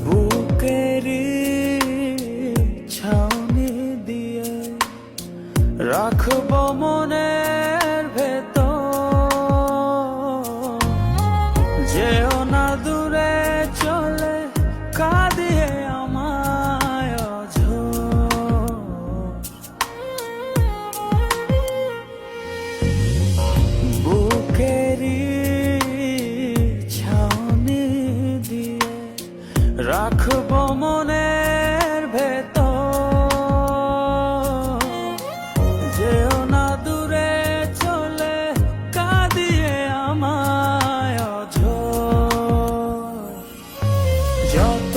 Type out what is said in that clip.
বুকেরি ছাউনি দিয়ে রাখবো মনের ভেতর, যেও না দূরে চলে কাঁদিয়ে আমায় অঝোর। বুকেরি ছাউনি দিয়ে রাখবো মনের ভেতর, যেও না দূরে চলে কাঁদিয়ে আমায় অঝোর। যত